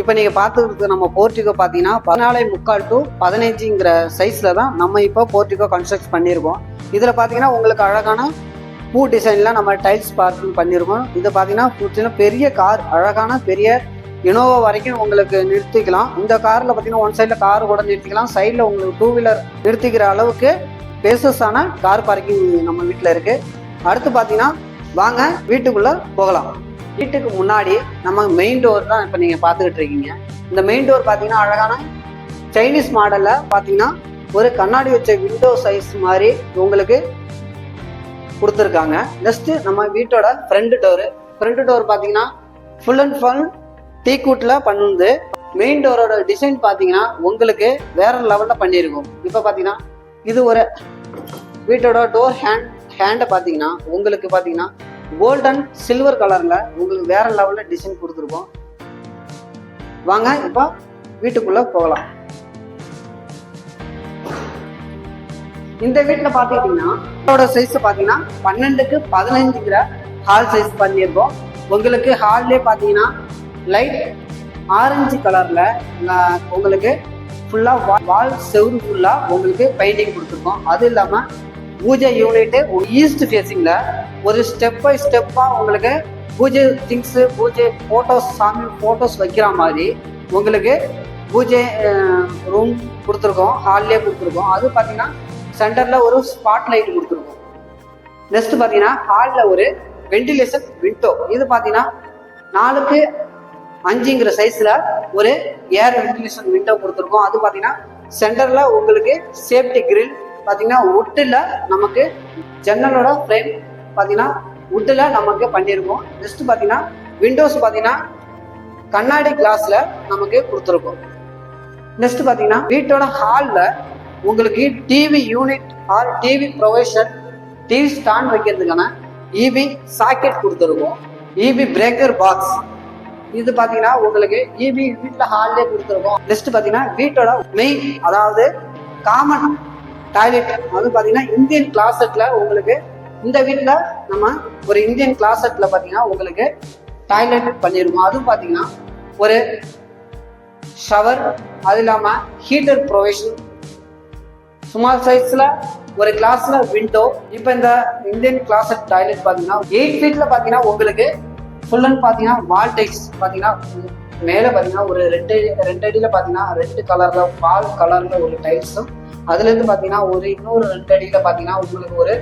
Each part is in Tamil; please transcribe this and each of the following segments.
இப்போ நீங்கள் பார்த்துருக்கு நம்ம போர்ட்டிகோ பார்த்தீங்கன்னா 14.75 to 15ங்கிற சைஸில் தான் நம்ம இப்போ போர்ட்டிகோ கன்ஸ்ட்ரக்ட் பண்ணியிருக்கோம். இதில் பார்த்தீங்கன்னா உங்களுக்கு அழகான பூ டிசைனில் நம்ம டைல்ஸ் பார்க்கிங் பண்ணியிருக்கோம். இது பார்த்தீங்கன்னா பெரிய கார், அழகான பெரிய இனோவா வரைக்கும் உங்களுக்கு நிறுத்திக்கலாம். இந்த காரில் பார்த்தீங்கன்னா ஒன் சைடில் கார் கூட நிறுத்திக்கலாம், சைடில் உங்களுக்கு 2 வீலர் நிறுத்திக்கிற அளவுக்கு பேசஸான கார் பார்க்கிங் நம்ம வீட்டில் இருக்குது. அடுத்து பார்த்தீங்கன்னா வாங்க வீட்டுக்குள்ளே போகலாம். வீட்டுக்கு முன்னாடி நம்ம மெயின் டோர் தான் இப்போ நீங்கள் பார்த்துக்கிட்டு இருக்கீங்க. இந்த மெயின் டோர் பார்த்தீங்கன்னா அழகான சைனீஸ் மாடலில் பார்த்தீங்கன்னா ஒரு கண்ணாடி வச்ச விண்டோ சைஸ் மாதிரி உங்களுக்கு கொடுத்துருக்காங்க. நெக்ஸ்ட்டு நம்ம வீட்டோட ஃப்ரண்ட் டோர் பார்த்தீங்கன்னா ஃபுல் அண்ட் ஃபுல் டீக்வுட்ல பண்ணுது. மெயின் டோரோட டிசைன் பார்த்தீங்கன்னா உங்களுக்கு வேற லெவலில் பண்ணியிருக்கும். இப்போ பார்த்தீங்கன்னா இது ஒரு வீட்டோட டோர் ஹேண்டை பார்த்தீங்கன்னா உங்களுக்கு பார்த்தீங்கன்னா கோல்டன் சில்வர் கலர்ல உங்களுக்கு வேற லெவல்ல டிசைன் கொடுத்துருக்கோம். வாங்க இப்போ வீட்டுக்குள்ள போகலாம். இந்த வீட்டுல பாத்தீங்கன்னா சைஸ் பாத்தீங்கன்னா 12x15ங்கிற ஹால் சைஸ் பண்ணியிருக்கோம். உங்களுக்கு ஹால்லே பாத்தீங்கன்னா லைட் ஆரஞ்சு கலர்ல உங்களுக்கு ஃபுல்லா வால் செவுரு ஃபுல்லா உங்களுக்கு பெயிண்டிங் கொடுத்துருக்கோம். அது இல்லாம பூஜை யூனிட் ஈஸ்ட் ஃபேஸிங்ல ஒரு ஸ்டெப் பை ஸ்டெப்பா உங்களுக்கு பூஜை திங்ஸ், பூஜை போட்டோஸ், சாமி போட்டோஸ் வைக்கிற மாதிரி உங்களுக்கு பூஜை ரூம் கொடுத்துருக்கோம், ஹால்லே கொடுத்துருக்கோம். அது பார்த்தீங்கன்னா சென்டர்ல ஒரு ஸ்பாட் லைட் கொடுத்துருக்கோம். நெக்ஸ்ட் பார்த்தீங்கன்னா ஹாலில் ஒரு வென்டிலேஷன் விண்டோ. இது பார்த்தீங்கன்னா 4x5ங்கிற சைஸ்ல ஒரு ஏர் வென்டிலேஷன் விண்டோ கொடுத்துருக்கோம். அது பார்த்தீங்கன்னா சென்டர்ல உங்களுக்கு சேஃப்டி கிரில் பார்த்தீங்கன்னா வுட்டில் நமக்கு ஜன்னலோட ஃப்ரேம் பார்த்தீங்கன்னா வுட்டில் நமக்கு பண்ணியிருக்கோம். நெக்ஸ்ட் பார்த்தீங்கன்னா விண்டோஸ் பார்த்தீங்கன்னா கண்ணாடி கிளாஸில் நமக்கு கொடுத்துருக்கோம். நெக்ஸ்ட் பார்த்தீங்கன்னா வீட்டோட ஹாலில் உங்களுக்கு TV unit or TV provision, TV stand வைக்கிறதுக்கான இபி சாக்கெட் கொடுத்துருக்கோம். இபி பிரேக்கர் பாக்ஸ் இது பார்த்தீங்கன்னா உங்களுக்கு இபி வீட்டில் ஹால்லே கொடுத்துருக்கோம். நெக்ஸ்ட் பார்த்தீங்கன்னா வீட்டோட மெயின் அதாவது காமன் டாய்லெட் அது பார்த்தீங்கன்னா இந்தியன் கிளாசெட்ல உங்களுக்கு இந்த வீட்டில் நம்ம ஒரு இந்தியன் கிளாசெட்ல பார்த்தீங்கன்னா உங்களுக்கு டாய்லெட் பண்ணிருக்கோம். அதுவும் பார்த்தீங்கன்னா ஒரு ஷவர், அது இல்லாமல் ஹீட்டர் ப்ரொவிஷன், ஸ்மால் சைஸ்ல ஒரு கிளாஸ்ல விண்டோ. இப்போ இந்த இந்தியன் கிளாசெட் டாய்லெட் பார்த்தீங்கன்னா 8 feetல பார்த்தீங்கன்னா உங்களுக்கு ஃபுல் அண்ட் பார்த்தீங்கன்னா வால் டைல்ஸ் பார்த்தீங்கன்னா மேலே பார்த்தீங்கன்னா ஒரு ரெண்டு அடியில் பார்த்தீங்கன்னா ரெட் கலர்ல வால் கலர்ல ஒரு டைல்ஸும், அதுலேருந்து பார்த்தீங்கன்னா இன்னொரு 2 அடியில் பார்த்தீங்கன்னா உங்களுக்கு ஒரு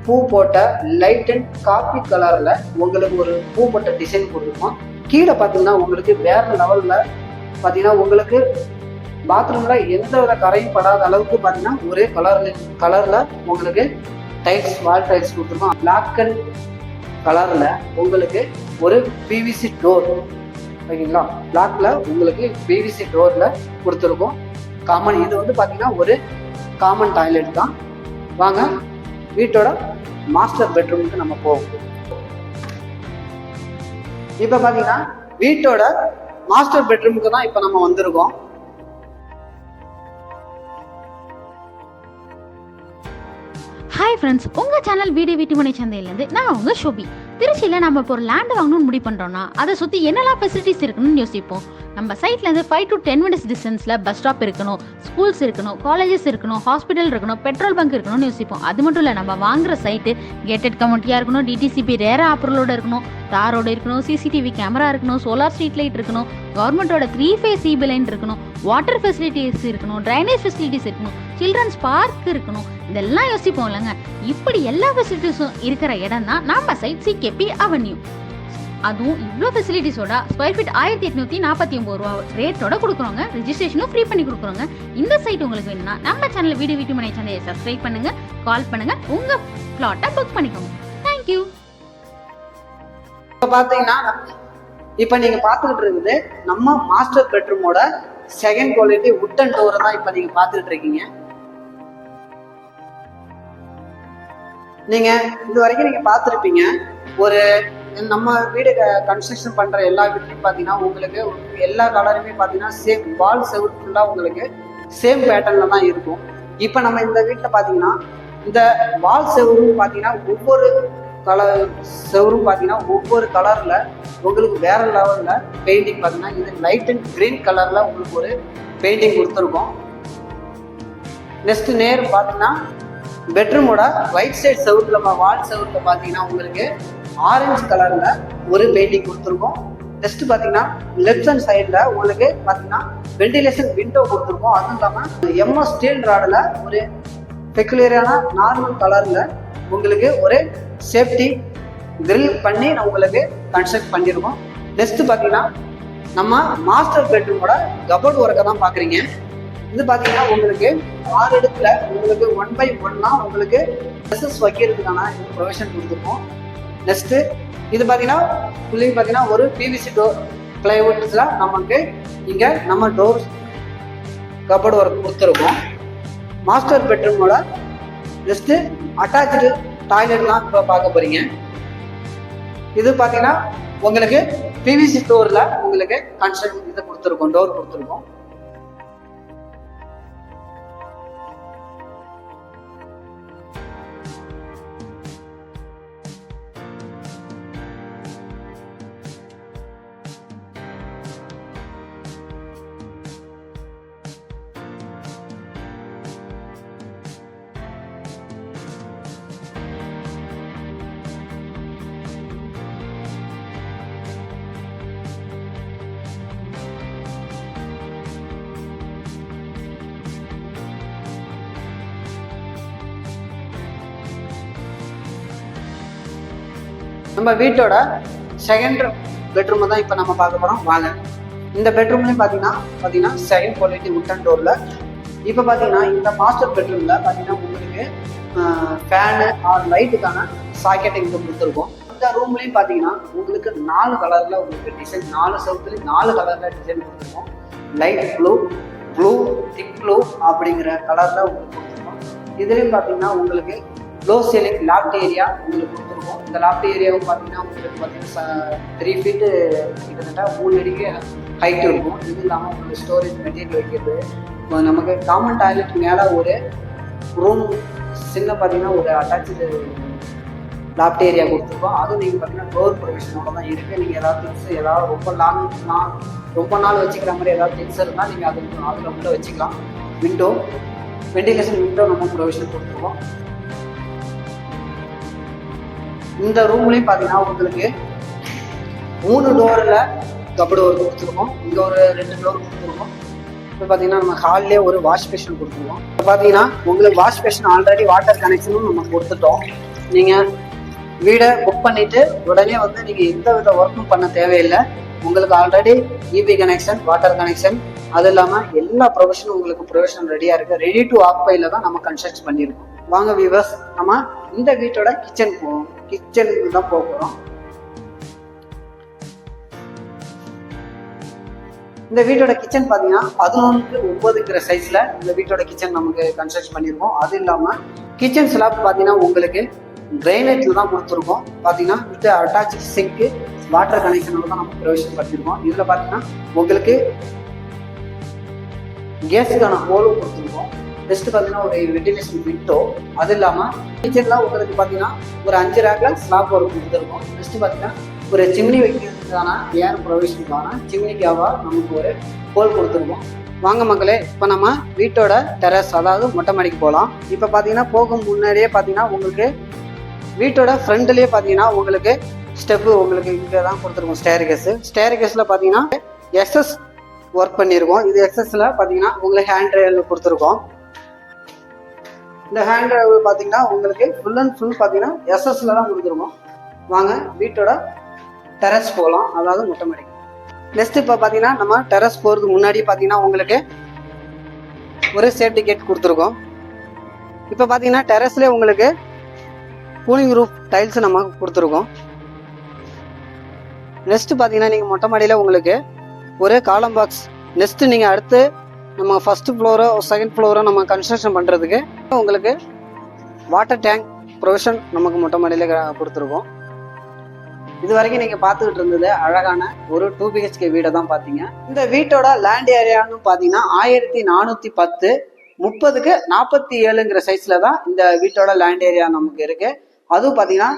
பூ போட்ட லைட் அண்ட் காப்பி கலரில் உங்களுக்கு ஒரு பூ போட்ட டிசைன் கொடுத்துருக்கோம். கீழே பார்த்தீங்கன்னா உங்களுக்கு வேற லெவலில் பார்த்தீங்கன்னா உங்களுக்கு பாத்ரூமில் எந்த வித கரையும் படாத அளவுக்கு பார்த்தீங்கன்னா ஒரே கலரில் உங்களுக்கு டைல்ஸ், வால் டைல்ஸ் கொடுத்துருக்கோம். பிளாக் அண்ட் கலரில் உங்களுக்கு ஒரு பிவிசி டோர், ஓகேங்களா, பிளாக்ல உங்களுக்கு பிவிசி டோரில் கொடுத்துருக்கோம். காமன் இது வந்து பார்த்தீங்கன்னா ஒரு காமன் டாய்லெட் தான். வாங்க வீட்டோட மாஸ்டர் பெட்ரூமுக்கு நம்ம போவோம். இப்போ பார்த்தீங்கன்னா வீட்டோட மாஸ்டர் பெட்ரூமுக்கு தான் இப்போ நம்ம வந்திருக்கோம். ஹாய் ஃப்ரெண்ட்ஸ், உங்கள் சேனல் வீட்டு மனை சந்தையிலேருந்து நான் உங்கள் ஷோபி. திருச்சியில் நம்ம இப்போ ஒரு லேண்ட் வாங்கணும்னு முடிவு பண்ணுறோன்னா அதை சுற்றி என்னெல்லாம் ஃபெசிலிட்டிஸ் இருக்குன்னு யோசிப்போம். நம்ம சைட்லேருந்து 5 to 10 minutes டிஸ்டன்ஸில் பஸ் ஸ்டாப் இருக்கணும், ஸ்கூல்ஸ் இருக்கணும், காலேஜஸ் இருக்கணும், ஹாஸ்பிட்டல் இருக்கணும், பெட்ரோல் பங்க் இருக்கணும்னு யோசிப்போம். அது மட்டும் இல்லை, நம்ம வாங்குற சைட்டு கேட்டட் கம்யூனிட்டியாக இருக்கணும், டிடிசிபி ரேரா அப்ரூவலோட இருக்கணும், தாரோட இருக்கணும், சிசிடிவி கேமரா இருக்கணும், சோலார் ஸ்ட்ரீட் லைட் இருக்கணும், கவர்மெண்ட்டோட 3-phase சிபி லைன் இருக்கணும், வாட்டர் ஃபெசிலிட்டிஸ் இருக்கணும், ட்ரைனேஜ் ஃபெசிலிட்டிஸ் இருக்கணும், சில்ட்ரன்ஸ் பார்க் இருக்கணும். இதெல்லாம் யோசிப்போம் இல்லைங்க. இப்படி எல்லா ஃபெசிலிட்டிஸும் இருக்கிற இடம் தான் நம்ம சைட் சிகேபி அவென்யூ. அதுவும் இவ்வளோ ஃபெசிலிட்டிஸோட ஸ்கொயர் ஃபீட் 1849 ரூபா ரேட்டோட கொடுக்குறோங்க. ரெஜிஸ்ட்ரேஷனும் ஃப்ரீ பண்ணி கொடுக்குறோங்க. இந்த சைட் உங்களுக்கு வேணும்னா நம்ம சேனல் வீட்டு மனை சந்தையை சப்ஸ்கிரைப் பண்ணுங்க, கால் பண்ணுங்க, உங்க பிளாட்டை புக் பண்ணிக்கோங்க. தேங்க்யூ. இப்போ பார்த்தீங்கன்னா இப்போ நீங்க பார்த்துக்கிட்டு இருக்குது நம்ம மாஸ்டர் பெட்ரூமோட செகண்ட் குவாலிட்டி வுட்டன் டோரை தான் இப்போ நீங்க பார்த்துக்கிட்டு இருக்கீங்க. நீங்க இது வரைக்கும் நீங்க பார்த்துருப்பீங்க, ஒரு நம்ம வீடு கன்ஸ்ட்ரக்ஷன் பண்ற எல்லா வீட்லையும் பார்த்தீங்கன்னா உங்களுக்கு எல்லா கலருமே பார்த்தீங்கன்னா சேம் வால் செவுரு ஃபுல்லாக உங்களுக்கு சேம் பேட்டர்ன்ல தான் இருக்கும். இப்போ நம்ம இந்த வீட்டில் பார்த்தீங்கன்னா இந்த வால் செவுரு பார்த்தீங்கன்னா ஒவ்வொரு கலர் செவரும் பார்த்தீங்கன்னா ஒவ்வொரு கலரில் உங்களுக்கு வேற லெவலில் பெயிண்டிங் பார்த்தீங்கன்னா இது லைட் அண்ட் கிரீன் கலரில் உங்களுக்கு ஒரு பெயிண்டிங் கொடுத்துருக்கோம். நெக்ஸ்ட் நேர் பார்த்தீங்கன்னா பெட்ரூமோட ரைட் சைட் செவத்தில் வால் செவத்தில் பார்த்தீங்கன்னா உங்களுக்கு ஆரஞ்சு கலரில் ஒரு பெயிண்டிங் கொடுத்துருக்கோம். நெக்ஸ்ட் பார்த்தீங்கன்னா லெஃப்ட் ஹேண்ட் சைடில் உங்களுக்கு பார்த்தீங்கன்னா வென்டிலேஷன் விண்டோ கொடுத்துருக்கோம். அதுவும் இல்லாமல் எம்எஸ் ஸ்டீல் ராடில் ஒரு பெக்குலரான நார்மல் கலரில் உங்களுக்கு ஒரு சேஃப்டி கிரில் பண்ணி நான் உங்களுக்கு கன்ஸ்ட்ரக்ட் பண்ணியிருக்கோம். நெக்ஸ்ட் பார்த்தீங்கன்னா நம்ம மாஸ்டர் பெட்ரூமோட கபோர்ட் ஒர்க்கை தான் பார்க்குறீங்க. இது பார்த்தீங்கன்னா உங்களுக்கு 6 இடத்துல உங்களுக்கு 1 by 1 உங்களுக்கு ட்ரெஸ்ஸஸ் வைக்கிறதுக்கான ப்ரொவிஷன் கொடுத்துருக்கோம். நெக்ஸ்ட்டு இது பார்த்தீங்கன்னா ஃபுல்லி பார்த்தீங்கன்னா ஒரு பிவிசி டோர் பிளைவுட்ஸில் நமக்கு இங்கே நம்ம டோர் கபோர்ட் ஒர்க் கொடுத்துருக்கோம். மாஸ்டர் பெட்ரூமோட நெக்ஸ்ட்டு அட்டாச்சு டாய்லெட்லாம் இப்போ பார்க்க போகிறீங்க. இது பார்த்தீங்கன்னா உங்களுக்கு பிவிசி டோரில் உங்களுக்கு கன்ஸ்ட்ரக்ஷன் இது கொடுத்துருக்கோம், டோர் கொடுத்துருக்கோம். நம்ம வீட்டோட செகண்ட் பெட்ரூமை தான் இப்போ நம்ம பார்க்க போகிறோம். வாங்க. இந்த பெட்ரூம்லேயும் பார்த்தீங்கன்னா செகண்ட் குவாலிட்டி உட்டன் டோரில் இப்போ பார்த்தீங்கன்னா இந்த மாஸ்டர் பெட்ரூமில் பார்த்தீங்கன்னா உங்களுக்கு ஃபேனு ஆர் லைட்டுக்கான சாக்கெட் இங்கே கொடுத்துருக்கோம். இந்த ரூம்லேயும் பார்த்தீங்கன்னா உங்களுக்கு 4 கலரில் உங்களுக்கு டிசைன், 4 செவத்துலேயும் 4 கலரில் டிசைன் கொடுத்துருக்கோம். லைட் ப்ளூ, திக் ப்ளூ அப்படிங்கிற கலரில் உங்களுக்கு கொடுத்துருக்கோம். இதுலேயும் பார்த்தீங்கன்னா உங்களுக்கு லோ சீலிங் லாப்ட் ஏரியா உங்களுக்கு கொடுத்துருக்கோம். இந்த லாப்ட் ஏரியாவும் பார்த்தீங்கன்னா உங்களுக்கு பார்த்தீங்கன்னா 3 ஃபீட்டு கிட்டத்தட்ட 3 அடிக்கு ஹைட் இருக்கும். இது இல்லாமல் உங்களுக்கு ஸ்டோரேஜ் மெட்டீரியல் வைக்கிறது, நமக்கு காமன் டாய்லெட் மேலே ஒரு ரூம் சின்ன பார்த்தீங்கன்னா ஒரு அட்டாச்சு லாப்ட் ஏரியா கொடுத்துருக்கோம். அதுவும் நீங்கள் பார்த்தீங்கன்னா டோர் ப்ரொவிஷனோட தான் இருக்குது. நீங்கள் ஏதாவது திங்ஸ் ஏதாவது ரொம்ப நாள் வச்சுக்கிற மாதிரி ஏதாவது திங்ஸ் இருந்தால் நீங்கள் அதில் உள்ள வச்சுக்கலாம். வென்டிலேஷன் விண்டோ நம்ம ப்ரொவிஷன் கொடுத்துருக்கோம். இந்த ரூம்லேயும் பார்த்தீங்கன்னா உங்களுக்கு 3 டோரில் கபோர்டு ஒர்க் கொடுத்துருக்கோம். இங்கே ஒரு 2 டோர் கொடுத்துருக்கோம். இப்போ பார்த்தீங்கன்னா நம்ம ஹால்லேயே ஒரு வாஷ் பேஷன் கொடுத்துருக்கோம். இப்போ பார்த்தீங்கன்னா உங்களுக்கு வாஷ் பேஷன் ஆல்ரெடி வாட்டர் கனெக்ஷனும் நம்ம கொடுத்துட்டோம். நீங்கள் வீடை புக் பண்ணிவிட்டு உடனே வந்து நீங்கள் எந்த வித ஒர்க்கும் பண்ண தேவையில்லை. உங்களுக்கு already EB connection, water connection, அது இல்லாமல் எல்லா ப்ரொவிஷனும் உங்களுக்கு ப்ரொவிஷன் ரெடியாக இருக்குது. ரெடி டு ஆக்குபைல தான் நம்ம கன்ஸ்ட்ரக்ட் பண்ணியிருக்கோம். வாங்க வியூவர்ஸ், நம்ம இந்த வீட்டோட கிச்சனுக்கு தான் போக போகிறோம். இந்த வீட்டோட கிச்சன் பார்த்தீங்கன்னா 11:9 சைஸில் இந்த வீட்டோட கிச்சன் நமக்கு கன்ஸ்ட்ரக்ட் பண்ணியிருக்கோம். அது இல்லாமல் கிச்சன் ஸ்லாப் பார்த்தீங்கன்னா உங்களுக்கு கிரைனைட்டில் தான் கொடுத்துருக்கோம். பார்த்தீங்கன்னா வித் அட்டாச் சிங்க்கு, வாட்டர் கனெக்ஷனோட தான் நம்ம ப்ரொவிஷன் பண்ணியிருக்கோம். இதில் பார்த்தீங்கன்னா உங்களுக்கு கேஸுக்கான ஹோலும் கொடுத்துருக்கோம். நெக்ஸ்ட் பார்த்தீங்கன்னா ஒரு வென்டிலேஷன் விண்டோ, அது இல்லாமல் கிச்சனில் உங்களுக்கு பார்த்தீங்கன்னா ஒரு 5 ரேக்கில் ஸ்லாப் ஒர்க் கொடுத்துருக்கோம். நெக்ஸ்ட் பார்த்தீங்கன்னா ஒரு சிம்னி வைக்கிறதுக்கான ஏர் ப்ரொவிஷனுக்கான சிம்னிக்காக நமக்கு ஒரு ஹோல் கொடுத்துருக்கோம். வாங்க மக்களே, இப்போ நம்ம வீட்டோட டெரஸ் அதாவது மொட்டை மாடிக்கு போகலாம். இப்போ பார்த்தீங்கன்னா போகும் முன்னாடியே பார்த்தீங்கன்னா உங்களுக்கு வீட்டோட ஃப்ரண்ட்லேயே பார்த்தீங்கன்னா உங்களுக்கு ஸ்டெப்பு உங்களுக்கு இங்கே தான் கொடுத்துருக்கோம். ஸ்டேர்கேஸில் பார்த்தீங்கன்னா எஸ்எஸ் ஒர்க் பண்ணியிருக்கோம். இது எஸ்எஸ்ல பார்த்தீங்கன்னா உங்களுக்கு ஹேண்ட் ட்ரைவ் கொடுத்துருக்கோம். இந்த ஹேண்ட் ட்ரைவ் பார்த்தீங்கன்னா உங்களுக்கு ஃபுல் அண்ட் ஃபுல் பார்த்தீங்கன்னா எஸ்எஸ்ல தான் கொடுத்துருக்கோம். வாங்க வீட்டோட டெரஸ் போகலாம், அதாவது மொட்டை மாடி. நெக்ஸ்ட் இப்போ பார்த்தீங்கன்னா நம்ம டெரஸ் போகிறதுக்கு முன்னாடி பார்த்தீங்கன்னா உங்களுக்கு ஒரு சேஃப்டி கேட் கொடுத்துருக்கோம். இப்போ பார்த்தீங்கன்னா டெரஸ்லேயே உங்களுக்கு கூலிங் ரூஃப் டைல்ஸ் நம்ம கொடுத்துருக்கோம். நெக்ஸ்ட் பார்த்தீங்கன்னா நீங்கள் மொட்டை மாடியில் உங்களுக்கு ஒரு காலம் பாக்ஸ், நெக்ஸ்ட் நீங்கள் அடுத்து நம்ம ஃபர்ஸ்ட் ஃப்ளோரோ செகண்ட் ஃப்ளோரோ நம்ம கன்ஸ்ட்ரக்ஷன் பண்ணுறதுக்கு உங்களுக்கு வாட்டர் டேங்க் ப்ரொவிஷன் நமக்கு மொட்டை மாடியில் கொடுத்துருக்கோம். இது வரைக்கும் நீங்கள் பார்த்துக்கிட்டு இருந்தது அழகான ஒரு 2 BHK வீடை தான் பார்த்தீங்க. இந்த வீட்டோட லேண்ட் ஏரியான்னு பார்த்தீங்கன்னா 1410 30:47 சைஸில் தான் இந்த வீட்டோட லேண்ட் ஏரியா நமக்கு இருக்குது. அதுவும் பார்த்தீங்கன்னா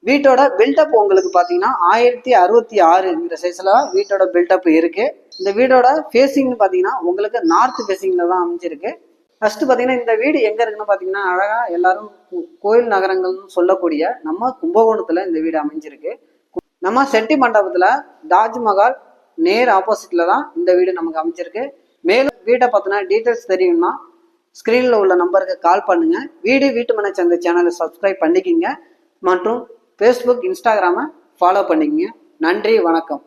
வீட்டோட பில்டப் உங்களுக்கு பார்த்தீங்கன்னா 1066 சைஸ்ல வீட்டோட பில்டப் இருக்கு. இந்த வீடோட ஃபேசிங் பார்த்தீங்கன்னா உங்களுக்கு நார்த் ஃபேசிங்ல தான் அமைஞ்சிருக்கு. ஃபர்ஸ்ட் பார்த்தீங்கன்னா இந்த வீடு எங்க இருக்குன்னு பார்த்தீங்கன்னா அழகா எல்லாரும் கோயில் நகரங்கள்னு சொல்லக்கூடிய நம்ம கும்பகோணத்துல இந்த வீடு அமைஞ்சிருக்கு. நம்ம செட்டி மண்டபத்துல தாஜ்மஹால் நேர் ஆப்போசிட்ல தான் இந்த வீடு நமக்கு அமைஞ்சிருக்கு. மேலும் வீட்டை பார்த்தீங்கன்னா டீட்டெயில்ஸ் தெரியும்னா ஸ்கிரீன்ல உள்ள நம்பருக்கு கால் பண்ணுங்க. வீட்டு மனை சந்தை சேனலை சப்ஸ்கிரைப் பண்ணிக்கிங்க மற்றும் ஃபேஸ்புக் இன்ஸ்டாகிராமை ஃபாலோ பண்ணிக்கங்க. நன்றி, வணக்கம்.